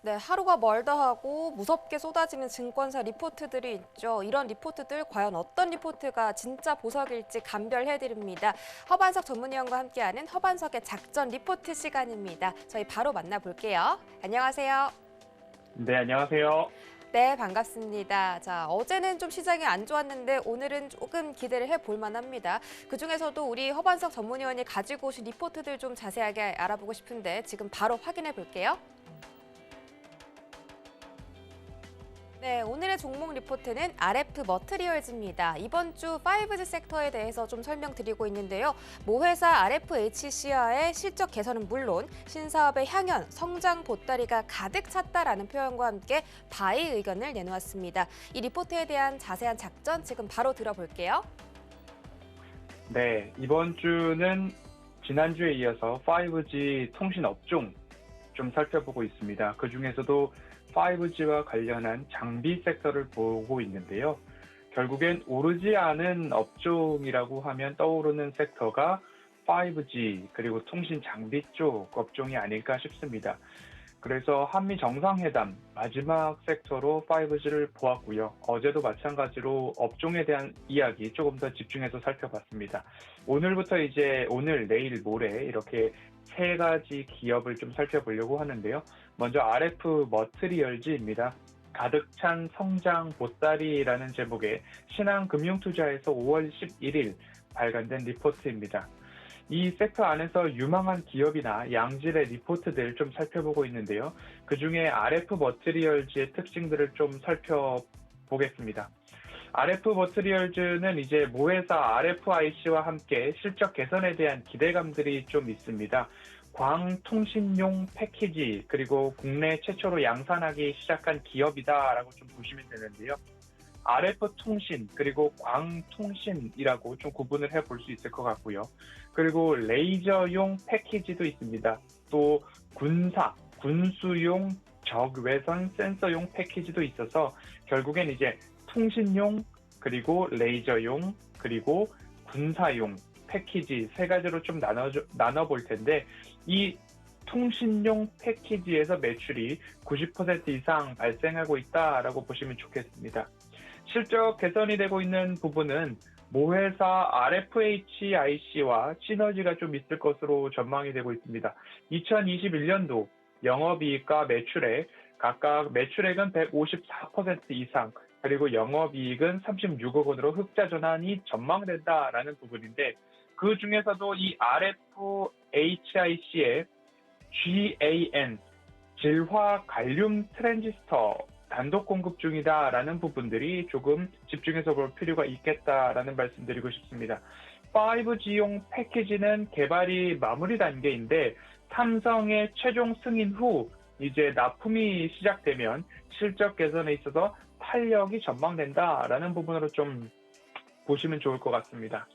네, 하루가 멀다 하고 무섭게 쏟아지는 증권사 리포트들이 있죠. 이런 리포트들 과연 어떤 리포트가 진짜 보석일지 감별해드립니다. 허반석 전문위원과 함께하는 허반석의 작전 리포트 시간입니다. 저희 바로 만나볼게요. 안녕하세요. 네, 안녕하세요. 네, 반갑습니다. 자, 어제는 좀 시장이 안 좋았는데 오늘은 조금 기대를 해볼 만합니다. 그중에서도 우리 허반석 전문위원이 가지고 오신 리포트들 좀 자세하게 알아보고 싶은데 지금 바로 확인해 볼게요. 네, 오늘의 종목 리포트는 RF 머트리얼즈입니다. 이번 주 5G 섹터에 대해서 좀 설명드리고 있는데요. 모회사 RFHC와의 실적 개선은 물론 신사업의 향연, 성장 보따리가 가득 찼다라는 표현과 함께 바이 의견을 내놓았습니다. 이 리포트에 대한 자세한 작전 지금 바로 들어볼게요. 네, 이번 주는 지난주에 이어서 5G 통신 업종 좀 살펴보고 있습니다. 그중에서도 5G와 관련한 장비 섹터를 보고 있는데요. 결국엔 오르지 않은 업종이라고 하면 떠오르는 섹터가 5G 그리고 통신 장비 쪽 업종이 아닐까 싶습니다. 그래서 한미 정상회담 마지막 섹터로 5G를 보았고요. 어제도 마찬가지로 업종에 대한 이야기 조금 더 집중해서 살펴봤습니다. 오늘부터 이제 오늘, 내일, 모레 이렇게 세 가지 기업을 좀 살펴보려고 하는데요. 먼저 RF 머트리얼즈입니다. 가득 찬 성장 보따리라는 제목의 신한금융투자에서 5월 11일 발간된 리포트입니다. 이 섹터 안에서 유망한 기업이나 양질의 리포트들 좀 살펴보고 있는데요. 그중에 RF 머트리얼즈의 특징들을 좀 살펴보겠습니다. RF 머트리얼즈는 이제 모회사 RFIC와 함께 실적 개선에 대한 기대감들이 좀 있습니다. 광통신용 패키지 그리고 국내 최초로 양산하기 시작한 기업이다라고 좀 보시면 되는데요. RF 통신 그리고 광통신이라고 좀 구분을 해볼 수 있을 것 같고요. 그리고 레이저용 패키지도 있습니다. 또 군수용 적외선 센서용 패키지도 있어서 결국엔 이제 통신용 그리고 레이저용 그리고 군사용 패키지 세 가지로 좀 나눠볼 텐데 이 통신용 패키지에서 매출이 90% 이상 발생하고 있다라고 보시면 좋겠습니다. 실적 개선이 되고 있는 부분은 모회사 RFHIC와 시너지가 좀 있을 것으로 전망이 되고 있습니다. 2021년도 영업이익과 매출액, 각각 매출액은 154% 이상, 그리고 영업이익은 36억 원으로 흑자 전환이 전망된다라는 부분인데 그 중에서도 이 RFHIC의 GaN, 질화 갈륨 트랜지스터 단독 공급 중이다라는 부분들이 조금 집중해서 볼 필요가 있겠다라는 말씀드리고 싶습니다. 5G용 패키지는 개발이 마무리 단계인데 삼성의 최종 승인 후 이제 납품이 시작되면 실적 개선에 있어서 탄력이 전망된다라는 부분으로 좀 보시면 좋을 것 같습니다.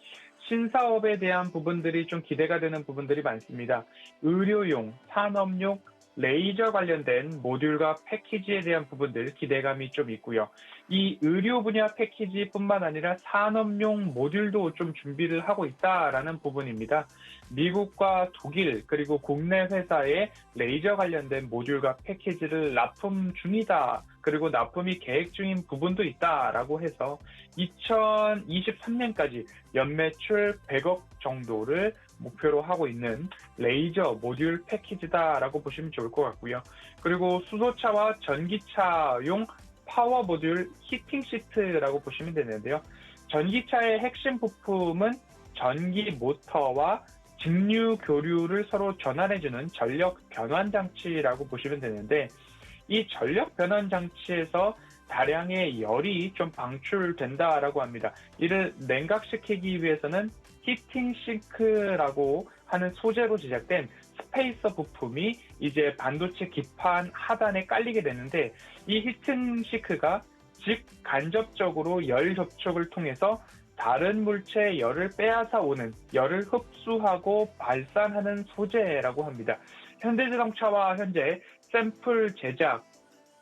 신사업에 대한 부분들이 좀 기대가 되는 부분들이 많습니다. 의료용, 산업용, 레이저 관련된 모듈과 패키지에 대한 부분들 기대감이 좀 있고요. 이 의료 분야 패키지뿐만 아니라 산업용 모듈도 좀 준비를 하고 있다라는 부분입니다. 미국과 독일 그리고 국내 회사의 레이저 관련된 모듈과 패키지를 납품 중이다. 그리고 납품이 계획 중인 부분도 있다라고 해서 2023년까지 연매출 100억 정도를 목표로 하고 있는 레이저 모듈 패키지다라고 보시면 좋을 것 같고요. 그리고 수소차와 전기차용 파워 모듈 히팅 시트라고 보시면 되는데요. 전기차의 핵심 부품은 전기 모터와 직류 교류를 서로 전환해주는 전력 변환 장치라고 보시면 되는데 이 전력 변환 장치에서 다량의 열이 좀 방출된다라고 합니다. 이를 냉각시키기 위해서는 히팅 싱크라고 하는 소재로 제작된 스페이서 부품이 이제 반도체 기판 하단에 깔리게 되는데 이 히팅 싱크가 직간접적으로 열 접촉을 통해서 다른 물체의 열을 빼앗아 오는 열을 흡수하고 발산하는 소재라고 합니다. 현대자동차와 현재 샘플 제작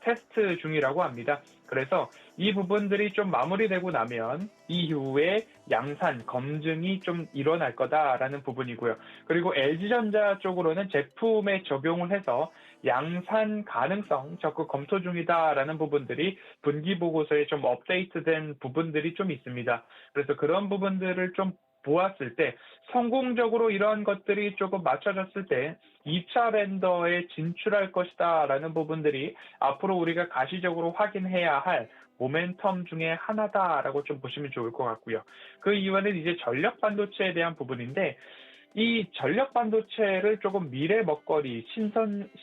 테스트 중이라고 합니다. 그래서 이 부분들이 좀 마무리되고 나면 이후에 양산, 검증이 좀 일어날 거다라는 부분이고요. 그리고 LG전자 쪽으로는 제품에 적용을 해서 양산 가능성 적극 검토 중이다라는 부분들이 분기 보고서에 좀 업데이트된 부분들이 좀 있습니다. 그래서 그런 부분들을 좀 보았을 때 성공적으로 이러한 것들이 조금 맞춰졌을 때 2차 벤더에 진출할 것이다 라는 부분들이 앞으로 우리가 가시적으로 확인해야 할 모멘텀 중에 하나다라고 좀 보시면 좋을 것 같고요. 그 이유는 이제 전력 반도체에 대한 부분인데 이 전력 반도체를 조금 미래 먹거리,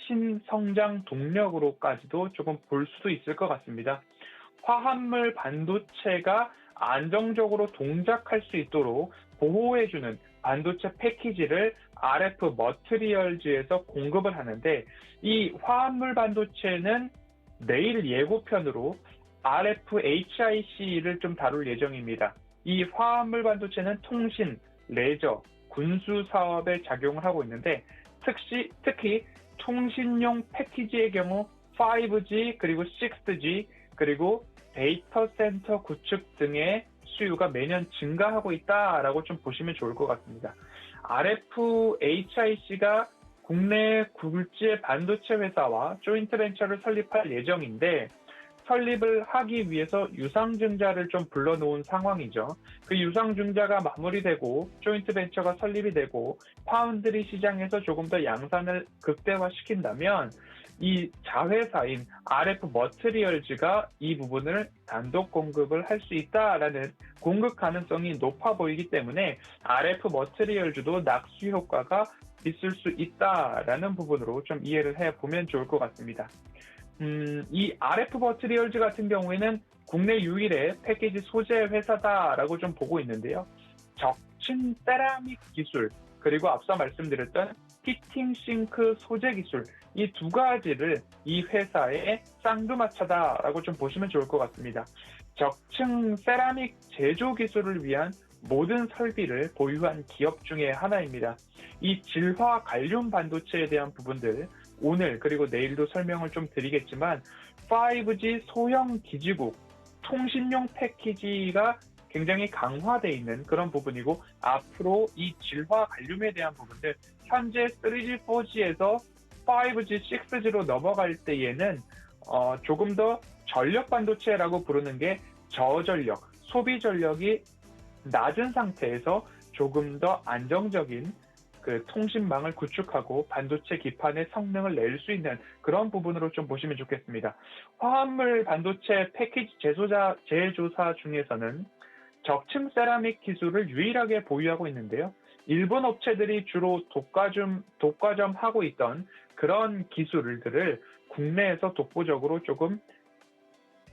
신성장 동력으로까지도 조금 볼 수도 있을 것 같습니다. 화합물 반도체가 안정적으로 동작할 수 있도록 보호해주는 반도체 패키지를 RF 머티리얼즈에서 공급을 하는데 이 화합물 반도체는 내일 예고편으로 RF HIC를 좀 다룰 예정입니다. 이 화합물 반도체는 통신, 레저, 군수 사업에 작용을 하고 있는데 특히 통신용 패키지의 경우 5G 그리고 6G 그리고 데이터 센터 구축 등의 수요가 매년 증가하고 있다라고 좀 보시면 좋을 것 같습니다. RFHIC가 국내 굴지의 반도체 회사와 조인트 벤처를 설립할 예정인데 설립을 하기 위해서 유상증자를 좀 불러놓은 상황이죠. 그 유상증자가 마무리되고 조인트 벤처가 설립이 되고 파운드리 시장에서 조금 더 양산을 극대화시킨다면 이 자회사인 RF 머티리얼즈가 이 부분을 단독 공급을 할 수 있다라는 공급 가능성이 높아 보이기 때문에 RF 머티리얼즈도 낙수 효과가 있을 수 있다라는 부분으로 좀 이해를 해보면 좋을 것 같습니다. 이 RF 머티리얼즈 같은 경우에는 국내 유일의 패키지 소재 회사다라고 좀 보고 있는데요. 적층 세라믹 기술 그리고 앞서 말씀드렸던 히팅 싱크 소재 기술 이 두 가지를 이 회사의 쌍두마차다라고 좀 보시면 좋을 것 같습니다. 적층 세라믹 제조 기술을 위한 모든 설비를 보유한 기업 중에 하나입니다. 이 질화 갈륨 반도체에 대한 부분들 오늘 그리고 내일도 설명을 좀 드리겠지만 5G 소형 기지국 통신용 패키지가 굉장히 강화되어 있는 그런 부분이고 앞으로 이 질화 갈륨에 대한 부분들 현재 3G, 4G에서 5G, 6G로 넘어갈 때에는 조금 더 전력 반도체라고 부르는 게 저전력, 소비 전력이 낮은 상태에서 조금 더 안정적인 그 통신망을 구축하고 반도체 기판의 성능을 낼 수 있는 그런 부분으로 좀 보시면 좋겠습니다. 화합물 반도체 패키지 제조사 중에서는 적층 세라믹 기술을 유일하게 보유하고 있는데요. 일본 업체들이 주로 독과점 하고 있던 그런 기술들을 국내에서 독보적으로 조금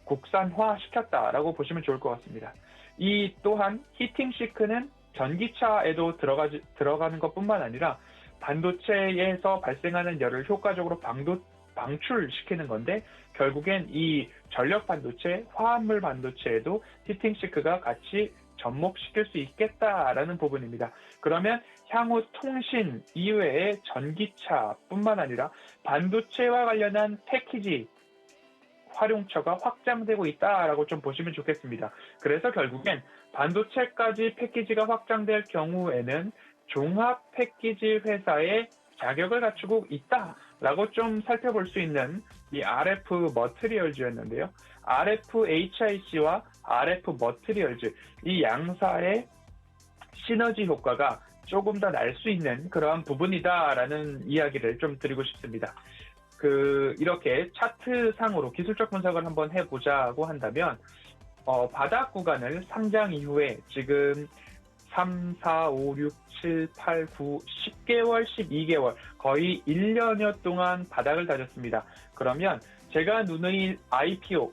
국산화 시켰다라고 보시면 좋을 것 같습니다. 이 또한 히팅 시크는 전기차에도 들어가는 것뿐만 아니라 반도체에서 발생하는 열을 효과적으로 방출시키는 건데 결국엔 이 전력 반도체, 화합물 반도체에도 히팅 시크가 같이 접목시킬 수 있겠다라는 부분입니다. 그러면 향후 통신 이외의 전기차뿐만 아니라 반도체와 관련한 패키지 활용처가 확장되고 있다라고 좀 보시면 좋겠습니다. 그래서 결국엔 반도체까지 패키지가 확장될 경우에는 종합 패키지 회사의 자격을 갖추고 있다라고 좀 살펴볼 수 있는 이 RF 머티리얼즈였는데요. RFHIC와 RF 머티리얼즈 이 양사의 시너지 효과가 조금 더 날 수 있는 그러한 부분이다라는 이야기를 좀 드리고 싶습니다. 이렇게 차트상으로 기술적 분석을 한번 해보자고 한다면 바닥 구간을 상장 이후에 지금 3, 4, 5, 6, 7, 8, 9, 10개월, 12개월 거의 1년여 동안 바닥을 다졌습니다. 그러면 제가 누누이 IPO,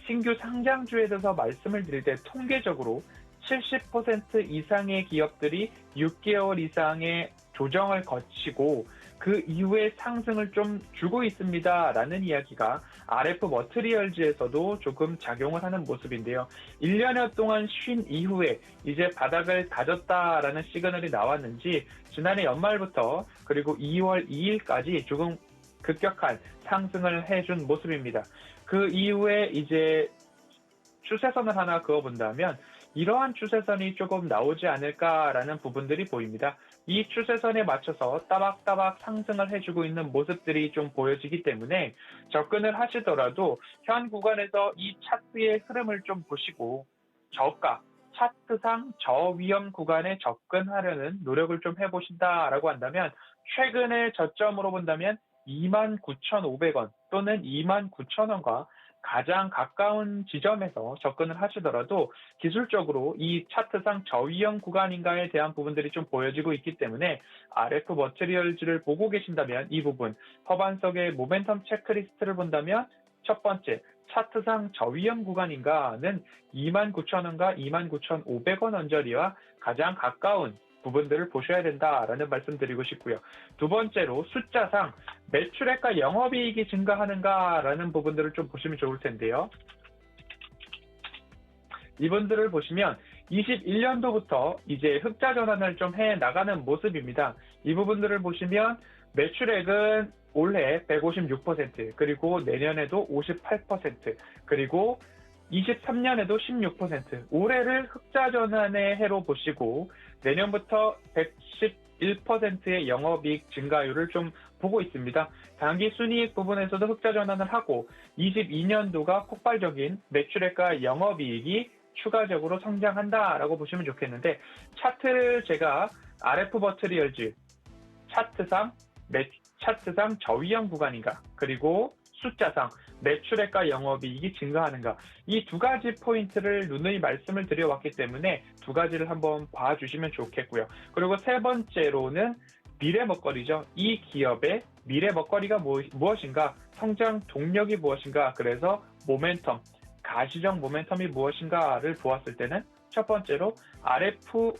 신규 상장주에 대해서 말씀을 드릴 때 통계적으로 70% 이상의 기업들이 6개월 이상의 조정을 거치고 그 이후에 상승을 좀 주고 있습니다라는 이야기가 RF 머티리얼즈에서도 조금 작용을 하는 모습인데요. 1년여 동안 쉰 이후에 이제 바닥을 다졌다라는 시그널이 나왔는지 지난해 연말부터 그리고 2월 2일까지 조금 급격한 상승을 해준 모습입니다. 그 이후에 이제 추세선을 하나 그어본다면 이러한 추세선이 조금 나오지 않을까라는 부분들이 보입니다. 이 추세선에 맞춰서 따박따박 상승을 해주고 있는 모습들이 좀 보여지기 때문에 접근을 하시더라도 현 구간에서 이 차트의 흐름을 좀 보시고 저가, 차트상 저위험 구간에 접근하려는 노력을 좀 해보신다라고 한다면 최근의 저점으로 본다면 29,500원 또는 29,000원과 가장 가까운 지점에서 접근을 하시더라도 기술적으로 이 차트상 저위험 구간인가에 대한 부분들이 좀 보여지고 있기 때문에 RF 머티리얼즈를 보고 계신다면 이 부분 허반석의 모멘텀 체크리스트를 본다면 첫 번째 차트상 저위험 구간인가는 29,000원과 29,500원 언저리와 가장 가까운 부분들을 보셔야 된다라는 말씀 드리고 싶고요. 두 번째로 숫자상 매출액과 영업이익이 증가하는가라는 부분들을 좀 보시면 좋을 텐데요. 이분들을 보시면 21년도부터 이제 흑자 전환을 좀 해 나가는 모습입니다. 이 부분들을 보시면 매출액은 올해 156%, 그리고 내년에도 58%, 그리고 23년에도 16%, 올해를 흑자 전환의 해로 보시고 내년부터 111%의 영업이익 증가율을 좀 보고 있습니다. 당기 순이익 부분에서도 흑자 전환을 하고 22년도가 폭발적인 매출액과 영업이익이 추가적으로 성장한다라고 보시면 좋겠는데 차트를 제가 RF 머티리얼즈 차트상 저위험 구간인가 그리고 숫자상 매출액과 영업이익이 증가하는가 이 두 가지 포인트를 누누이 말씀을 드려왔기 때문에 두 가지를 한번 봐주시면 좋겠고요. 그리고 세 번째로는 미래 먹거리죠. 이 기업의 미래 먹거리가 무엇인가, 성장 동력이 무엇인가, 그래서 모멘텀, 가시적 모멘텀이 무엇인가를 보았을 때는 첫 번째로 RF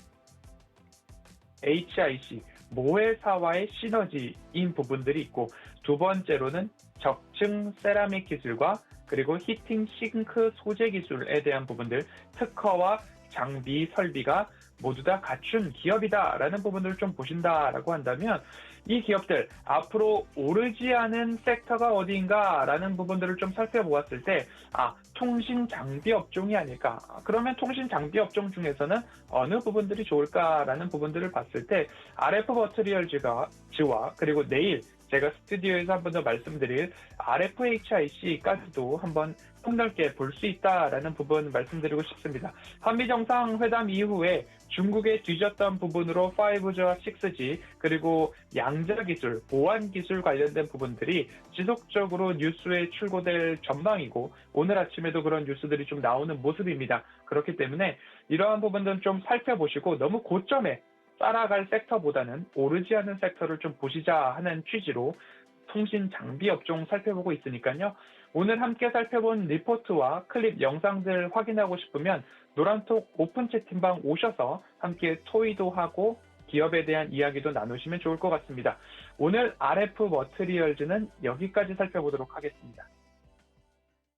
HIC 모회사와의 시너지인 부분들이 있고 두 번째로는 적층 세라믹 기술과 그리고 히팅 싱크 소재 기술에 대한 부분들, 특허와 장비 설비가 모두 다 갖춘 기업이다라는 부분들을 좀 보신다라고 한다면 이 기업들 앞으로 오르지 않은 섹터가 어디인가라는 부분들을 좀 살펴보았을 때 통신 장비 업종이 아닐까. 그러면 통신 장비 업종 중에서는 어느 부분들이 좋을까라는 부분들을 봤을 때 RF 머티리얼즈와 그리고 내일 제가 스튜디오에서 한 번 더 말씀드릴 RFHIC까지도 한번 폭넓게 볼 수 있다라는 부분 말씀드리고 싶습니다. 한미 정상회담 이후에 중국에 뒤졌던 부분으로 5G와 6G 그리고 양자 기술, 보안 기술 관련된 부분들이 지속적으로 뉴스에 출고될 전망이고 오늘 아침에도 그런 뉴스들이 좀 나오는 모습입니다. 그렇기 때문에 이러한 부분들은 좀 살펴보시고 너무 고점에 따라갈 섹터보다는 오르지 않은 섹터를 좀 보시자 하는 취지로 통신 장비 업종 살펴보고 있으니까요. 오늘 함께 살펴본 리포트와 클립 영상들 확인하고 싶으면 노란톡 오픈 채팅방 오셔서 함께 토의도 하고 기업에 대한 이야기도 나누시면 좋을 것 같습니다. 오늘 RF 머티리얼즈는 여기까지 살펴보도록 하겠습니다.